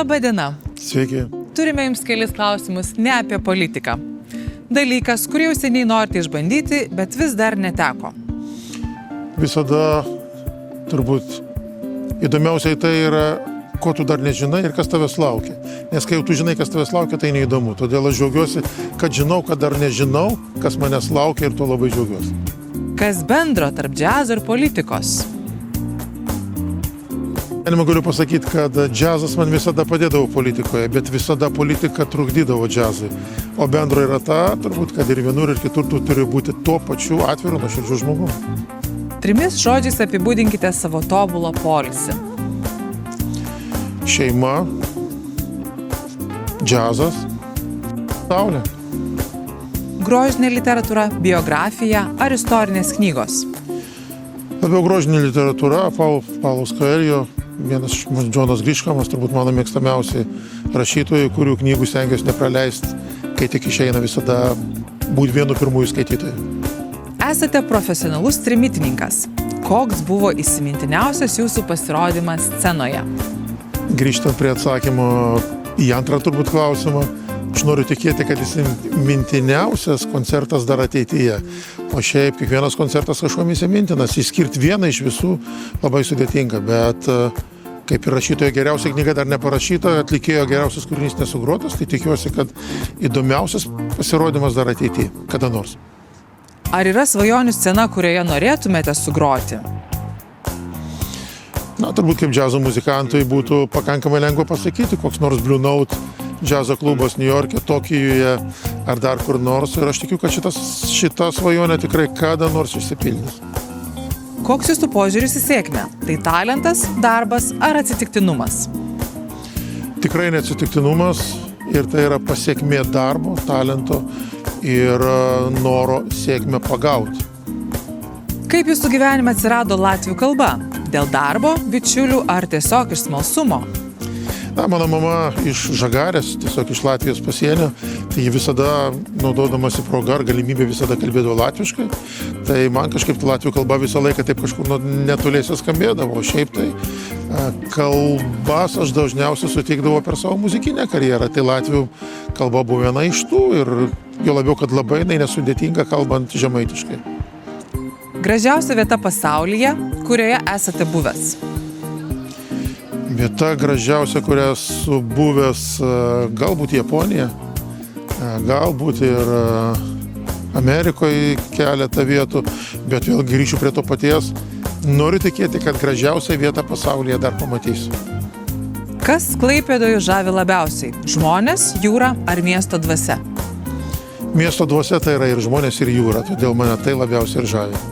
Labą dieną. Sveiki. Turime jums kelis klausimus ne apie politiką. Dalykas, kurį jau seniai norite išbandyti, bet vis dar neteko. Visada turbūt įdomiausiai tai yra, ko tu dar nežinai ir kas tavęs laukia. Nes kai jau tu žinai, kas tavęs laukia, tai neįdomu. Todėl aš džiaugiuosi, kad žinau, kad dar nežinau, kas manęs laukia ir to labai džiaugiuosi. Kas bendro tarp džiazo ir politikos? Galiu pasakyti, kad džiazas man visada padėdavo politikoje, bet visada politika trukdydavo džiazui. O bendro yra ta, turbūt, kad ir vienur ir kitur tu turi būti tuo pačiu atviru nuoširdžiu žmogumi. 3 žodžiais apibūdinkite savo tobulą poilsį. Šeima, džiazas, saulė. Grožinė literatūra, biografija ar istorinės knygos? Labiau grožinė literatūra, Paulas Coelho, vienas Džonas Griškamas, turbūt mano mėgstamiausiai rašytojai, kurių knygų stengiuosi nepraleisti, kai tik išeina visada būti vienu pirmųjų skaitytojų. Esate profesionalus trimitininkas. Koks buvo įsimintiniausias jūsų pasirodymas scenoje? Grįžtant prie atsakymo į antrą turbūt klausimą, aš noriu tikėti, kad įsimintiniausias koncertas dar ateityje. O šiaip kiekvienas koncertas kažkuom įsimintinas. Išskirti vieną iš visų labai sudėtinga, bet kaip ir rašytojo geriausia knyga dar neparašyta, atlikėjo geriausias kūrinys nesugrotas, tai tikiuosi, kad įdomiausias pasirodymas dar ateityje, kada nors. Ar yra svajonių scena, kurioje norėtumėte sugroti? Na, turbūt kaip džiazo muzikantui būtų pakankamai lengva pasakyti, koks nors Blue Note džiazo klubas New York'e, Tokijuje ar dar kur nors. Ir aš tikiu, kad šita svajonė tikrai kada nors išsipildys. Koks jūsų požiūris į sėkmę? Tai talentas, darbas ar atsitiktinumas? Tikrai neatsitiktinumas ir tai yra pasekmė darbo, talento ir noro sėkmę pagauti. Kaip jūsų gyvenime atsirado latvių kalba? Dėl darbo, bičiulių ar tiesiog iš smalsumo? Na, mano mama iš Žagarės, tiesiog iš Latvijos pasienio, tai ji visada, naudodamasi progą ar galimybę, visada kalbėdavo latviškai. Tai man kažkaip latvių kalba visą laiką taip kažkur netoliese skambėdavo. O šiaip tai kalbas aš dažniausiai sutikdavau per savo muzikinę karjerą. Tai latvių kalba buvo viena iš tų ir jo labiau, kad labai nesudėtinga kalbant žemaitiškai. Gražiausia vieta pasaulyje, kurioje esate buvęs? Vieta gražiausia, kurią esu buvęs, galbūt Japonija, galbūt ir Amerikoje keletą vietų, bet vėl grįšiu prie to paties. Noriu tikėti, kad gražiausią vietą pasaulyje dar pamatysiu. Kas Klaipėdoje žavi labiausiai? Žmonės, jūra ar miesto dvasia? Miesto dvasia tai yra ir žmonės, ir jūra, todėl mane tai labiausiai ir žavi.